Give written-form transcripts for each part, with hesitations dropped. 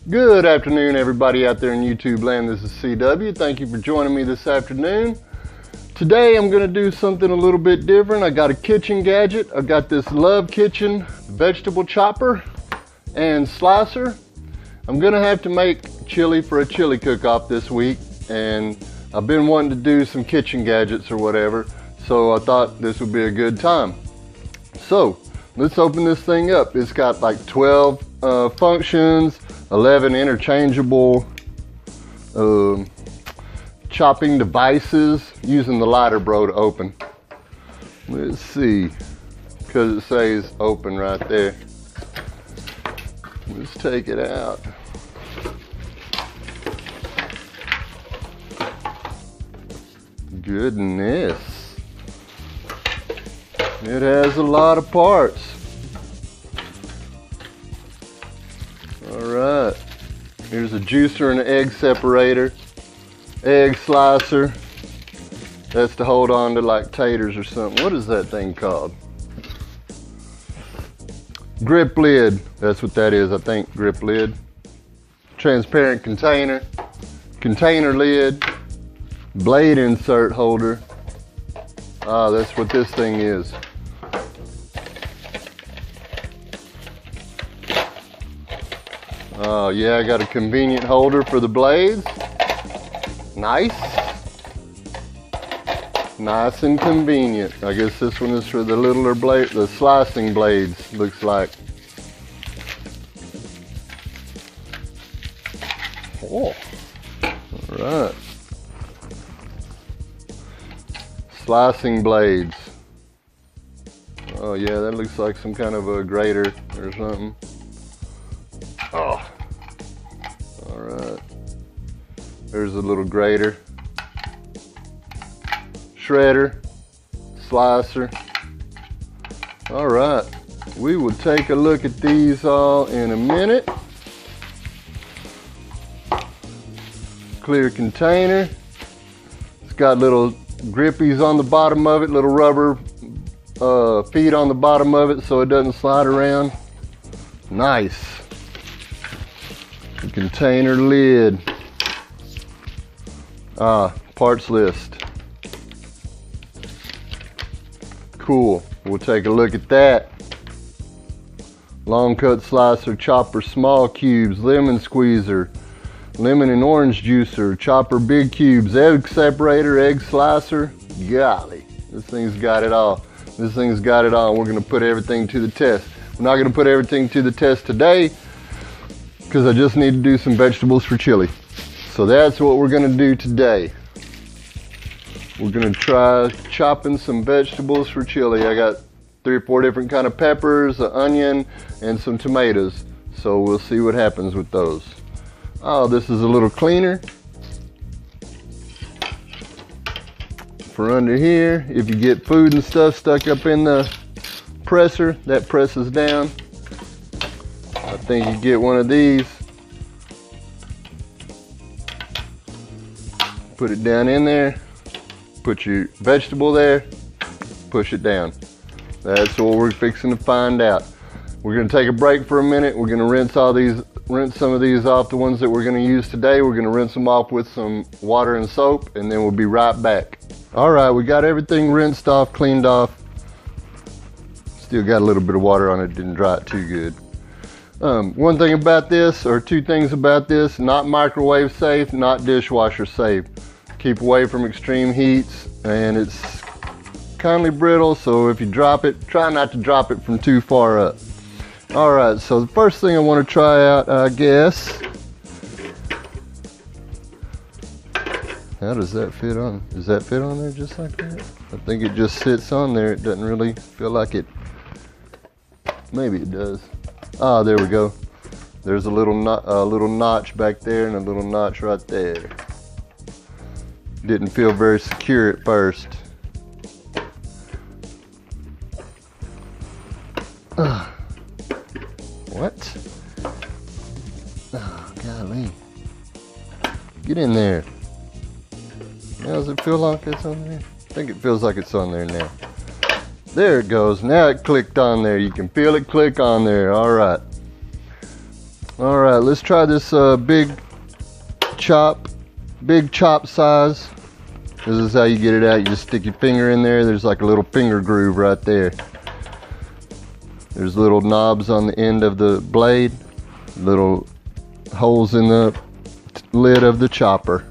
Good afternoon, everybody out there in YouTube land. This is CW. Thank you for joining me this afternoon. Today I'm going to do something a little bit different. I got a kitchen gadget. I got this Love Kitchen Vegetable Chopper and Slicer. I'm going to have to make chili for a chili cook-off this week, and I've been wanting to do some kitchen gadgets or whatever, so I thought this would be a good time. So let's open this thing up. It's got like 12 functions, 11 interchangeable chopping devices, using the lighter bro to open. Let's see, because it says open right there. Let's take it out. Goodness, it has a lot of parts. Alright, here's a juicer and an egg separator, egg slicer, that's to hold on to like taters or something. What is that thing called? Grip lid, that's what that is, I think. Grip lid. Transparent container, container lid, blade insert holder. Ah, that's what this thing is. Oh yeah, I got a convenient holder for the blades. Nice. Nice and convenient. I guess this one is for the littler blade, the slicing blades, looks like. Oh, all right. Slicing blades. Oh yeah, that looks like some kind of a grater or something. Oh, all right. There's a little grater, shredder, slicer. All right, we will take a look at these all in a minute. Clear container. It's got little grippies on the bottom of it, little rubber feet on the bottom of it so it doesn't slide around. Nice. The container lid. Parts list. Cool. We'll take a look at that. Long cut slicer, chopper, small cubes, lemon squeezer, lemon and orange juicer, chopper, big cubes, egg separator, egg slicer. Golly, this thing's got it all. This thing's got it all. We're gonna put everything to the test. We're not gonna put everything to the test today because I just need to do some vegetables for chili. So that's what we're gonna do today. We're gonna try chopping some vegetables for chili. I got 3 or 4 different kind of peppers, an onion, and some tomatoes. So we'll see what happens with those. Oh, this is a little cleaner for under here. If you get food and stuff stuck up in the presser, that presses down. I think you get one of these. Put it down in there. Put your vegetable there. Push it down. That's what we're fixing to find out. We're going to take a break for a minute. We're going to rinse some of these off, the ones that we're going to use today. We're going to rinse them off with some water and soap, and then we'll be right back. All right, we got everything rinsed off, cleaned off. Still got a little bit of water on it, didn't dry it too good. One thing about this, or 2 things about this: not microwave safe, not dishwasher safe. Keep away from extreme heats, and it's kindly brittle, so if you drop it, try not to drop it from too far up. All right, so the first thing I want to try out, I guess. How does that fit on? Does that fit on there just like that? I think it just sits on there. It doesn't really feel like it. Maybe it does. Ah, there we go. There's a little notch back there and a little notch right there. Didn't feel very secure at first. What? Oh, golly. Get in there. Now, does it feel like it's on there? I think it feels like it's on there now. There it goes. Now it clicked on there. You can feel it click on there. All right. All right, let's try this big chop size. This is how you get it out. You just stick your finger in there. There's like a little finger groove right there. There's little knobs on the end of the blade, little holes in the lid of the chopper.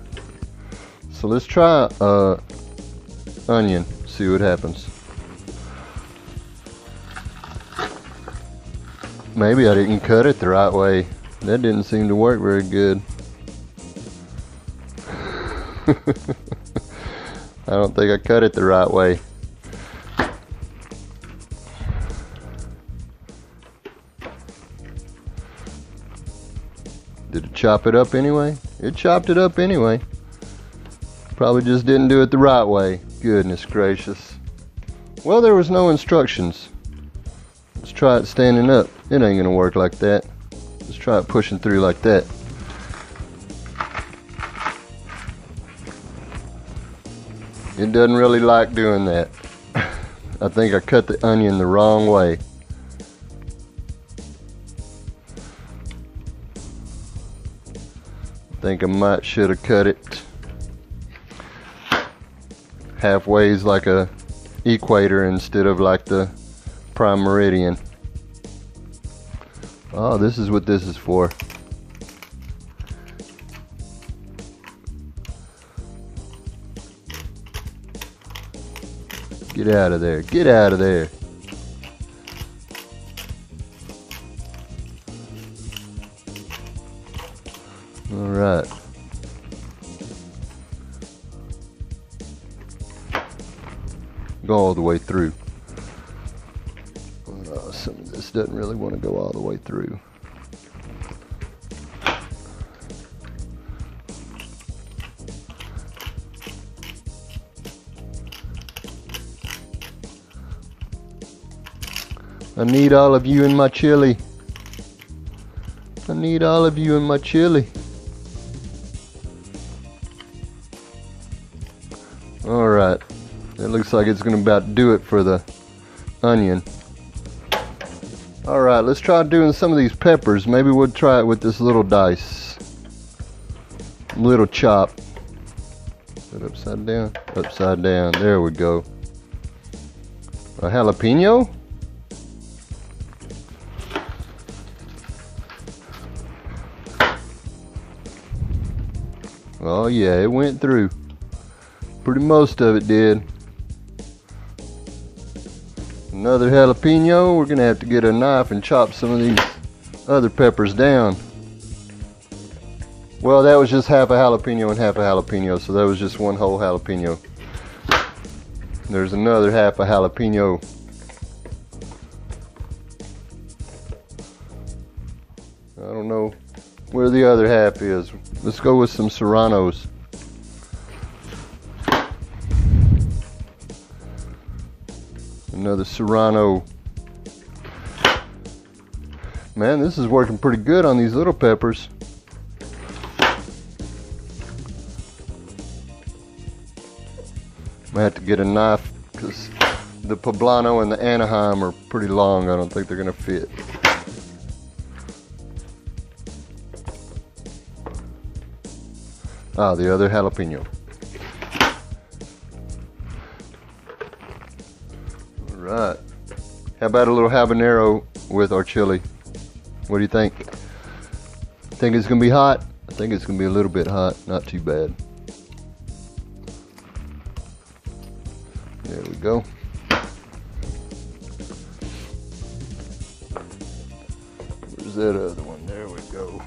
So let's try onion, see what happens. Maybe I didn't cut it the right way. That didn't seem to work very good. I don't think I cut it the right way. Did it chop it up anyway? It chopped it up anyway. Probably just didn't do it the right way. Goodness gracious. Well, there was no instructions. Let's try it standing up. It ain't gonna work like that. Let's try it pushing through like that. It doesn't really like doing that. I think I cut the onion the wrong way. I think I should have cut it halfways like a equator instead of like the prime meridian. Oh, this is what this is for. Get out of there. Get out of there. All right. Go all the way through. Some of this doesn't really want to go all the way through. I need all of you in my chili. I need all of you in my chili. Alright. It looks like it's gonna about do it for the onion. Alright, let's try doing some of these peppers. Maybe we'll try it with this little dice. Little chop. Is it upside down? Upside down. There we go. A jalapeno? Oh yeah, it went through. Pretty most of it did. Another jalapeno. We're gonna have to get a knife and chop some of these other peppers down. Well, that was just half a jalapeno and half a jalapeno, so that was just one whole jalapeno. There's another half a jalapeno. I don't know where the other half is. Let's go with some serranos. Another serrano. Man, this is working pretty good on these little peppers. I have to get a knife because the poblano and the Anaheim are pretty long. I don't think they're gonna fit. Ah, the other jalapeno. Alright. How about a little habanero with our chili? What do you think? Think it's gonna be hot? I think it's gonna be a little bit hot, not too bad. There we go. Where's that other one? There we go.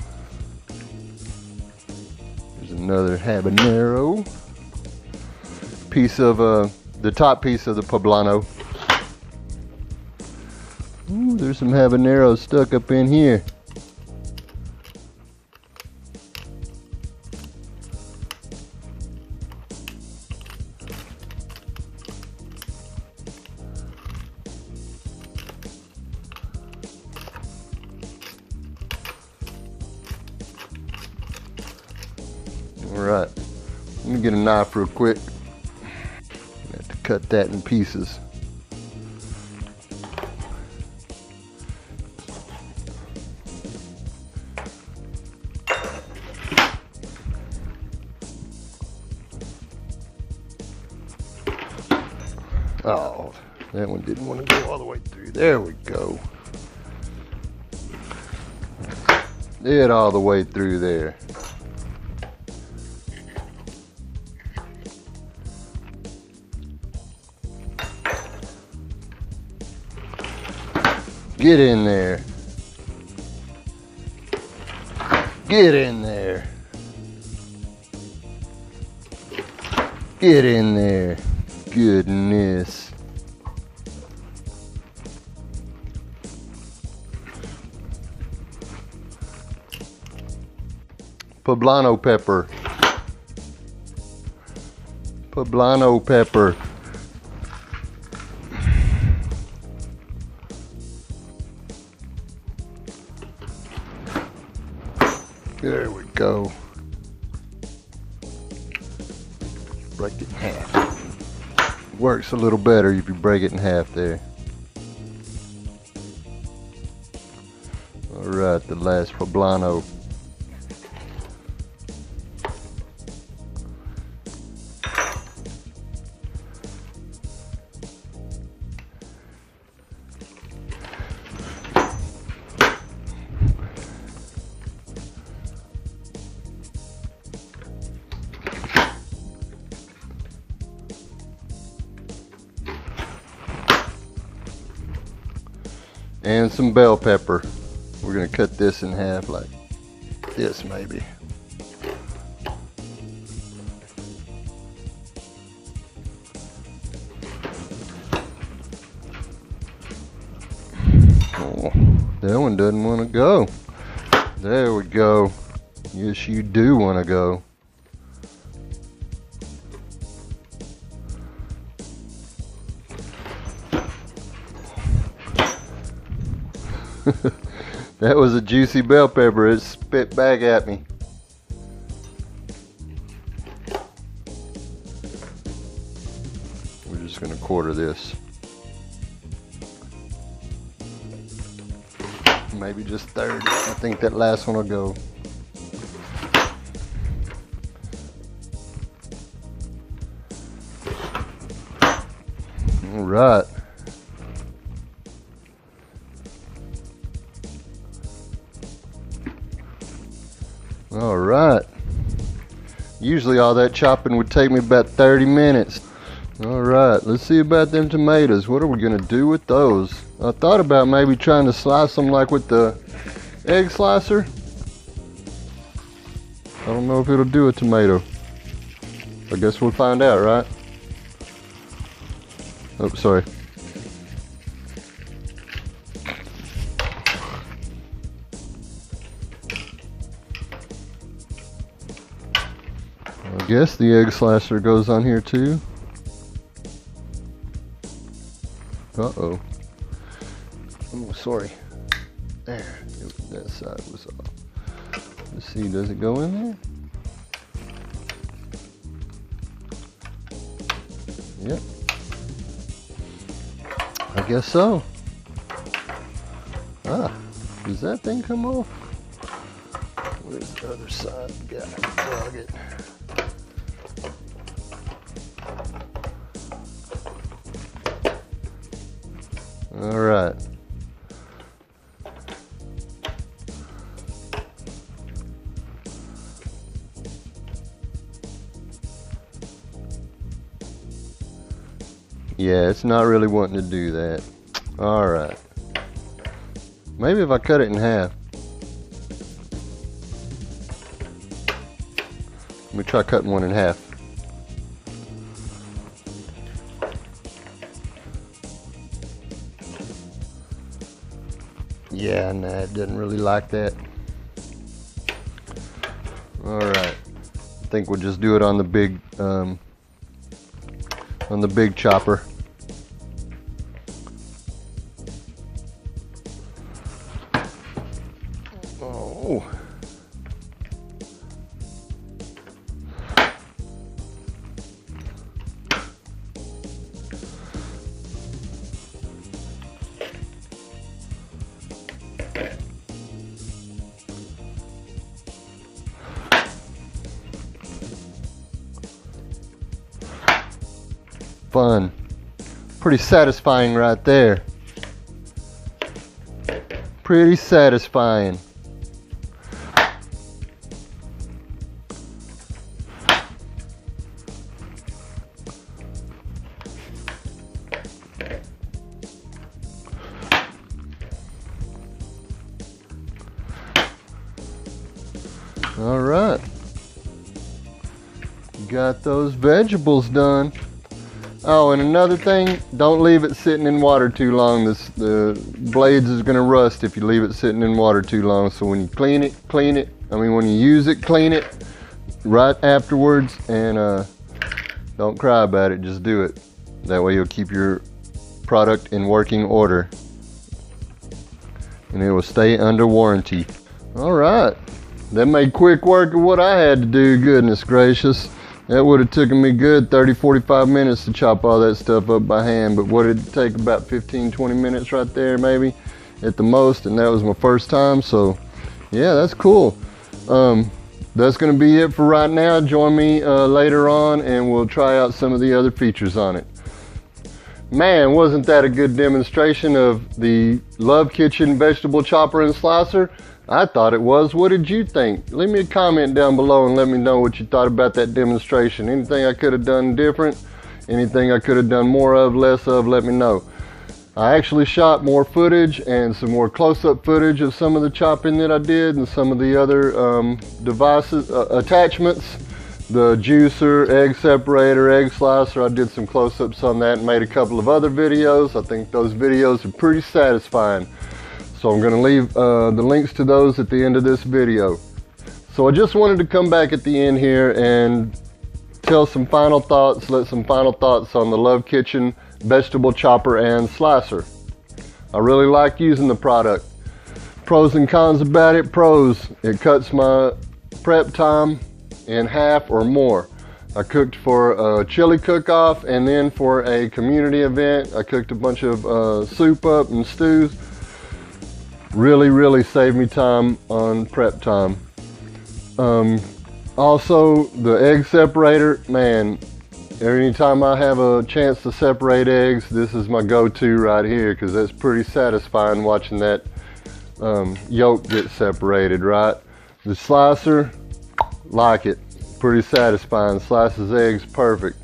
There's another habanero. Piece of the top piece of the poblano. Ooh, there's some habaneros stuck up in here. Alright, let me get a knife real quick. I have to cut that in pieces. Oh, that one didn't want to go all the way through. There we go. It all the way through there. Get in there. Get in there. Get in there. Goodness. Poblano pepper. Poblano pepper. There we go. Break it in half. Works a little better if you break it in half there. Alright, the last poblano. And some bell pepper. We're gonna cut this in half like this maybe. Oh, that one doesn't want to go. There we go. Yes, you do want to go. That was a juicy bell pepper. It spit back at me. We're just going to quarter this. Maybe just 30. I think that last one will go. All right. All right. Usually all that chopping would take me about 30 minutes. All right, let's see about them tomatoes. What are we gonna do with those? I thought about maybe trying to slice them like with the egg slicer. I don't know if it'll do a tomato. I guess we'll find out, right? Oh, sorry. I guess the egg slicer goes on here too. Uh-oh. Oh, sorry. There. That side was off. Let's see, does it go in there? Yep. I guess so. Ah, does that thing come off? Where's the other side? Gotta plug it. All right. Yeah, it's not really wanting to do that. All right. Maybe if I cut it in half. Let me try cutting one in half. Yeah, nah, it doesn't really like that. All right, I think we'll just do it on the big chopper. Oh. Fun. Pretty satisfying right there. Pretty satisfying. All right, got those vegetables done. Oh, and another thing, don't leave it sitting in water too long. The blades is gonna rust if you leave it sitting in water too long. So when you clean it, when you use it, clean it right afterwards, and don't cry about it, just do it. That way you'll keep your product in working order and it will stay under warranty. All right. That made quick work of what I had to do, goodness gracious. That would have taken me good 30, 45 minutes to chop all that stuff up by hand, but what did it take? About 15, 20 minutes right there maybe at the most, and that was my first time, so yeah, that's cool. That's gonna be it for right now. Join me later on and we'll try out some of the other features on it. Man, wasn't that a good demonstration of the Love Kitchen Vegetable Chopper and Slicer? I thought it was. What did you think? Leave me a comment down below and let me know what you thought about that demonstration. Anything I could have done different? Anything I could have done more of, less of, let me know. I actually shot more footage and some more close-up footage of some of the chopping that I did and some of the other devices, attachments. The juicer, egg separator, egg slicer. I did some close-ups on that and made a couple of other videos. I think those videos are pretty satisfying. So I'm going to leave the links to those at the end of this video. So I just wanted to come back at the end here and tell some final thoughts, let some final thoughts on the Love Kitchen Vegetable Chopper and Slicer. I really like using the product. Pros and cons about it. Pros, it cuts my prep time in half or more. I cooked for a chili cook-off and then for a community event. I cooked a bunch of soup up and stews. Really saved me time on prep time. Also, the egg separator, man, anytime I have a chance to separate eggs, this is my go-to right here, because that's pretty satisfying watching that yolk get separated, right? The slicer, like it, pretty satisfying, slices eggs perfect.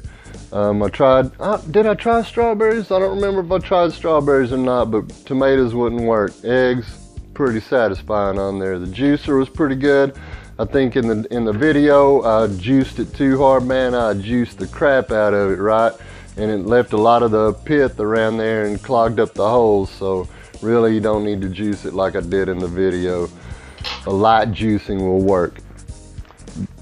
I tried, did I try strawberries? I don't remember if I tried strawberries or not, but tomatoes wouldn't work. Eggs, pretty satisfying on there. The juicer was pretty good. I think in the video, I juiced it too hard, man. I juiced the crap out of it, right? And it left a lot of the pith around there and clogged up the holes. So really, you don't need to juice it like I did in the video. A light juicing will work.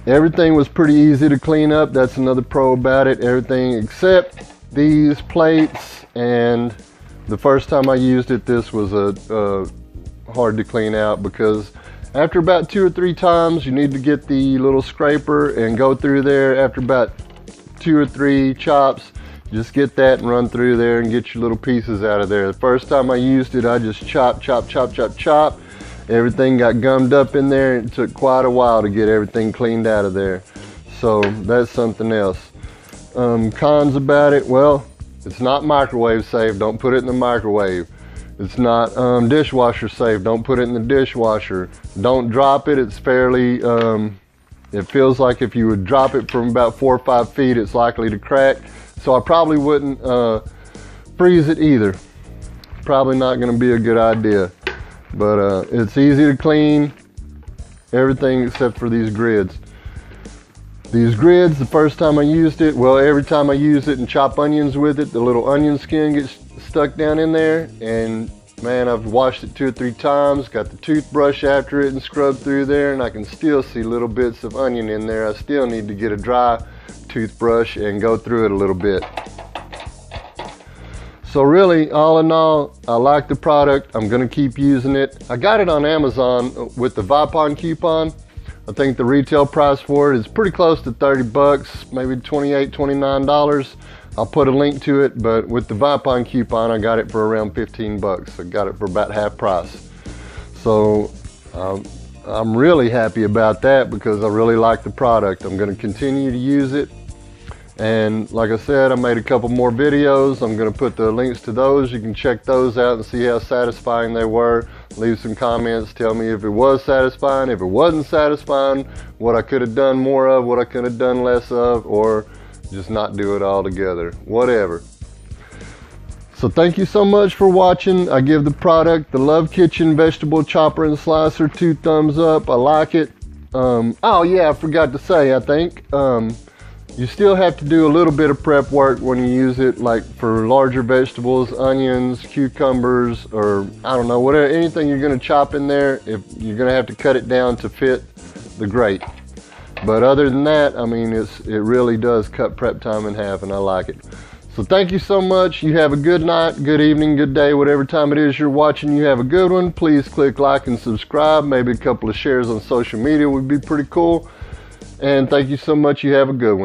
Everything was pretty easy to clean up. That's another pro about it. Everything except these plates, and the first time I used it, this was hard to clean out, because after about 2 or 3 times, you need to get the little scraper and go through there. After about 2 or 3 chops, just get that and run through there and get your little pieces out of there. The first time I used it, I just chop. Everything got gummed up in there, and it took quite a while to get everything cleaned out of there. So that's something else. Cons about it, well, it's not microwave safe. Don't put it in the microwave. It's not dishwasher safe. Don't put it in the dishwasher. Don't drop it. It's fairly, it feels like if you would drop it from about 4 or 5 feet, it's likely to crack. So I probably wouldn't freeze it either. Probably not going to be a good idea. But it's easy to clean, everything except for these grids. These grids, the first time I used it, well, every time I use it and chop onions with it, the little onion skin gets stuck down in there, and man, I've washed it 2 or 3 times, got the toothbrush after it and scrubbed through there, and I can still see little bits of onion in there. I still need to get a dry toothbrush and go through it a little bit. So really, all in all, I like the product. I'm gonna keep using it. I got it on Amazon with the Vipon coupon. I think the retail price for it is pretty close to 30 bucks, maybe $28, $29. I'll put a link to it, but with the Vipon coupon, I got it for around 15 bucks. I got it for about half price. So I'm really happy about that, because I really like the product. I'm gonna continue to use it. And like I said, I made a couple more videos. I'm going to put the links to those. You can check those out and see how satisfying they were. Leave some comments. Tell me if it was satisfying, if it wasn't satisfying, what I could have done more of, what I could have done less of, or just not do it all together. Whatever. So thank you so much for watching. I give the product, the Love Kitchen Vegetable Chopper and Slicer, 2 thumbs up. I like it. Oh yeah, I forgot to say, I think. You still have to do a little bit of prep work when you use it, like for larger vegetables, onions, cucumbers, or I don't know, whatever, anything you're gonna chop in there, if you're gonna have to cut it down to fit the grate. But other than that, I mean, it really does cut prep time in half, and I like it. So thank you so much. You have a good night, good evening, good day, whatever time it is you're watching. You have a good one. Please click like and subscribe. Maybe a couple of shares on social media would be pretty cool. And thank you so much. You have a good one.